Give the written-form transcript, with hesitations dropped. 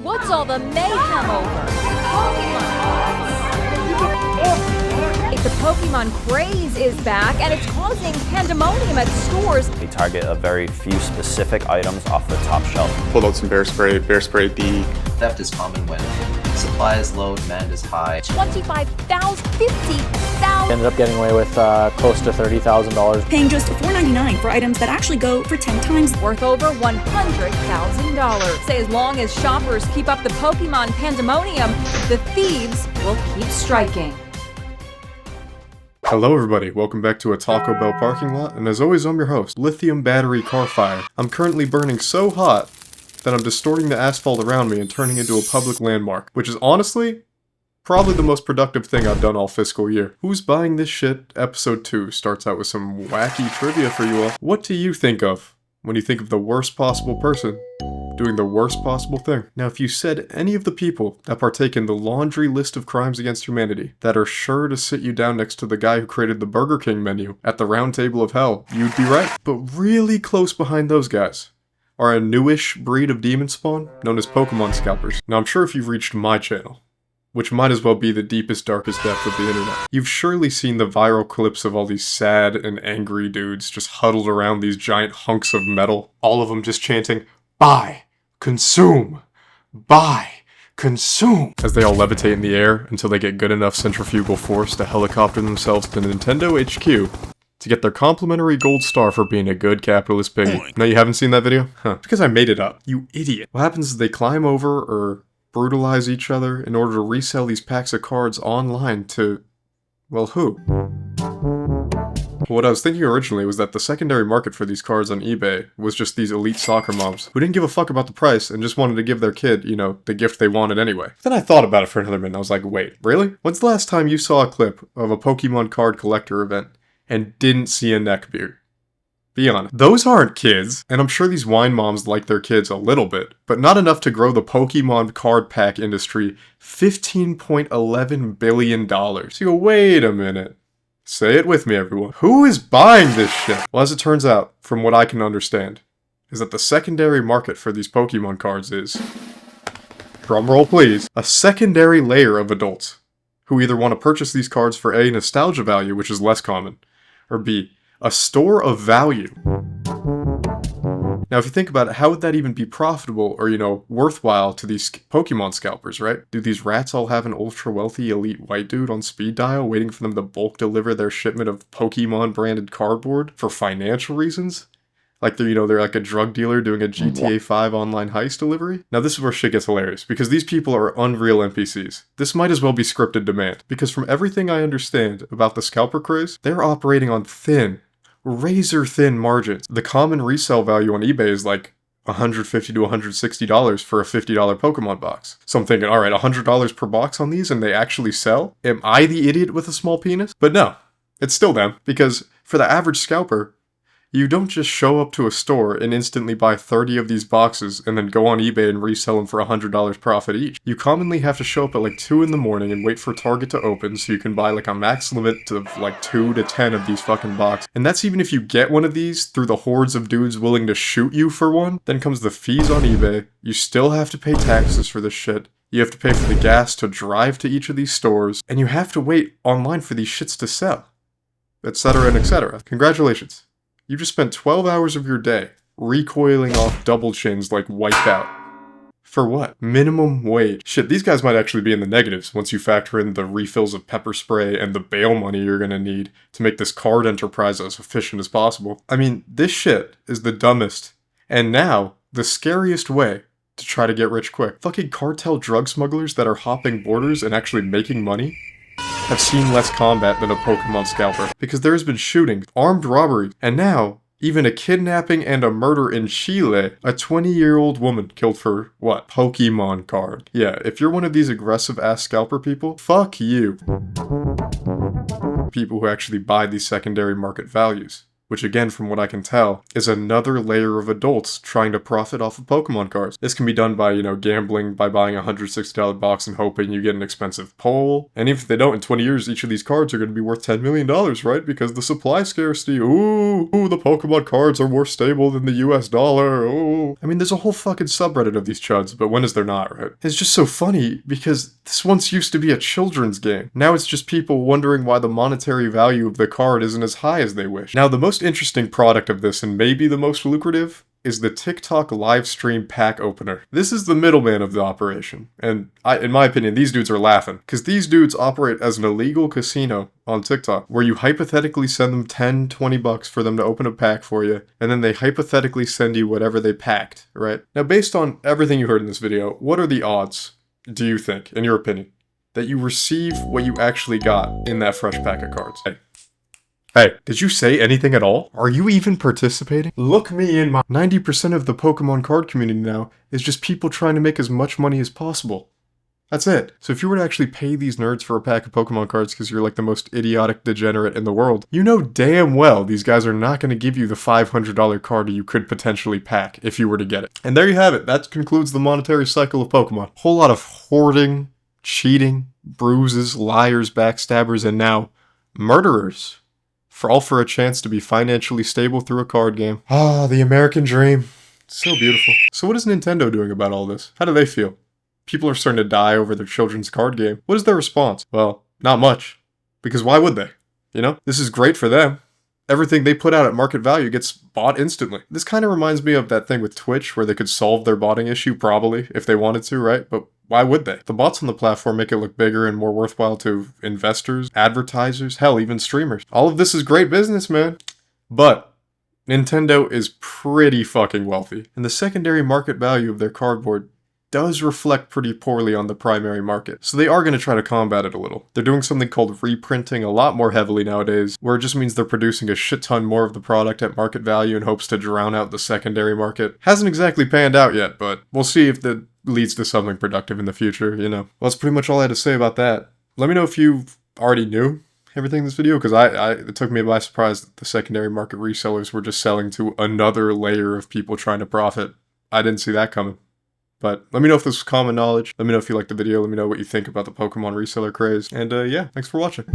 What's all the mayhem over? Pokemon cards. The Pokemon craze is back, and it's causing pandemonium at stores. We target a very few specific items off the top shelf. Pulled out some bear spray D. Theft is common when supply is low, demand is high. 25,000, 50,000. Ended up getting away with close to $30,000. Paying just $4.99 for items that actually go for 10 times. Worth over $100,000. Say as long as shoppers keep up the Pokemon pandemonium, the thieves will keep striking. Hello everybody, welcome back to a Taco Bell parking lot, and as always I'm your host, Lithium Battery Car Fire. I'm currently burning so hot that I'm distorting the asphalt around me and turning into a public landmark, which is honestly probably the most productive thing I've done all fiscal year. Who's buying this shit? Episode 2 starts out with some wacky trivia for you all. What do you think of when you think of the worst possible person doing the worst possible thing? Now, if you said any of the people that partake in the laundry list of crimes against humanity that are sure to sit you down next to the guy who created the Burger King menu at the round table of hell, you'd be right. But really close behind those guys are a newish breed of demon spawn known as Pokemon scalpers. Now, I'm sure if you've reached my channel, which might as well be the deepest, darkest depth of the internet, you've surely seen the viral clips of all these sad and angry dudes just huddled around these giant hunks of metal, all of them just chanting, "Buy! Consume! Buy! Consume!" as they all levitate in the air until they get good enough centrifugal force to helicopter themselves to Nintendo HQ to get their complimentary gold star for being a good capitalist piggy. Now, you haven't seen that video? Huh. Because I made it up. You idiot. What happens is they climb over or brutalize each other in order to resell these packs of cards online to, well, who? What I was thinking originally was that the secondary market for these cards on eBay was just these elite soccer moms who didn't give a fuck about the price and just wanted to give their kid, you know, the gift they wanted anyway. Then I thought about it for another minute and I was like, wait, really? When's the last time you saw a clip of a Pokemon card collector event and didn't see a neckbeard? Be honest. Those aren't kids, and I'm sure these wine moms like their kids a little bit, but not enough to grow the Pokemon card pack industry $15.11 billion. So you go, wait a minute. Say it with me, everyone. Who is buying this shit? Well, as it turns out, from what I can understand, is that the secondary market for these Pokemon cards is, drumroll please, a secondary layer of adults who either want to purchase these cards for A, nostalgia value, which is less common, or B, a store of value. Now, if you think about it, how would that even be profitable or, you know, worthwhile to these Pokemon scalpers, right? Do these rats all have an ultra-wealthy elite white dude on speed dial waiting for them to bulk deliver their shipment of Pokemon-branded cardboard for financial reasons? Like they're, you know, they're like a drug dealer doing a GTA 5 online heist delivery? Now, this is where shit gets hilarious, because these people are unreal NPCs. This might as well be scripted demand, because from everything I understand about the scalper craze, they're operating on thin, razor-thin margins. The common resale value on eBay is like $150 to $160 for a $50 Pokemon box. So I'm thinking, alright, $100 per box on these and they actually sell? Am I the idiot with a small penis? But no, it's still them, because for the average scalper, you don't just show up to a store and instantly buy 30 of these boxes and then go on eBay and resell them for $100 profit each. You commonly have to show up at like 2 in the morning and wait for Target to open so you can buy like a max limit of like 2 to 10 of these fucking boxes. And that's even if you get one of these through the hordes of dudes willing to shoot you for one. Then comes the fees on eBay. You still have to pay taxes for this shit. You have to pay for the gas to drive to each of these stores. And you have to wait online for these shits to sell. Etc. and etc. Congratulations. You just spent 12 hours of your day recoiling off double chins like Wipeout. For what? Minimum wage. Shit, these guys might actually be in the negatives once you factor in the refills of pepper spray and the bail money you're gonna need to make this card enterprise as efficient as possible. I mean, this shit is the dumbest, and now, the scariest way to try to get rich quick. Fucking cartel drug smugglers that are hopping borders and actually making money have seen less combat than a Pokemon scalper, because there has been shooting, armed robbery, and now, even a kidnapping and a murder in Chile. A 20-year-old woman killed for, what? Pokemon card. Yeah, if you're one of these aggressive-ass scalper people, fuck you. People who actually buy these secondary market values. which again, from what I can tell, is another layer of adults trying to profit off of Pokemon cards. This can be done by, you know, gambling, by buying a $160 box and hoping you get an expensive pull. And even if they don't, in 20 years, each of these cards are going to be worth $10 million, right? Because the supply scarcity, ooh, the Pokemon cards are more stable than the US dollar, ooh. I mean, there's a whole fucking subreddit of these chuds, but when is there not, right? It's just so funny because this once used to be a children's game. Now it's just people wondering why the monetary value of the card isn't as high as they wish. Now, the most interesting product of this, and maybe the most lucrative, is the TikTok live stream pack opener. This is the middleman of the operation, and in my opinion, these dudes are laughing, because these dudes operate as an illegal casino on TikTok, where you hypothetically send them 10, 20 bucks for them to open a pack for you, and then they hypothetically send you whatever they packed, right? Now, based on everything you heard in this video, what are the odds, do you think, in your opinion, that you receive what you actually got in that fresh pack of cards? Hey, did you say anything at all? Are you even participating? Look me in my... 90% of the Pokemon card community now is just people trying to make as much money as possible. That's it. So if you were to actually pay these nerds for a pack of Pokemon cards because you're like the most idiotic degenerate in the world, you know damn well these guys are not going to give you the $500 card you could potentially pack if you were to get it. And there you have it. That concludes the monetary cycle of Pokemon. Whole lot of hoarding, cheating, bruises, liars, backstabbers, and now murderers. All for a chance to be financially stable through a card game. Ah, the American dream. So beautiful. So what is Nintendo doing about all this? How do they feel? People are starting to die over their children's card game. What is their response? Well, not much. Because why would they? You know, this is great for them. Everything they put out at market value gets bought instantly. This kind of reminds me of that thing with Twitch where they could solve their botting issue probably if they wanted to, right? But why would they? The bots on the platform make it look bigger and more worthwhile to investors, advertisers, hell, even streamers. All of this is great business, man. But Nintendo is pretty fucking wealthy, and the secondary market value of their cardboard does reflect pretty poorly on the primary market. So they are going to try to combat it a little. They're doing something called reprinting a lot more heavily nowadays, where it just means they're producing a shit ton more of the product at market value in hopes to drown out the secondary market. Hasn't exactly panned out yet, but we'll see if that leads to something productive in the future, you know. Well, that's pretty much all I had to say about that. Let me know if you already knew everything in this video, because it took me by surprise that the secondary market resellers were just selling to another layer of people trying to profit. I didn't see that coming. But let me know if this was common knowledge. Let me know if you liked the video. Let me know what you think about the Pokemon reseller craze. And yeah, thanks for watching.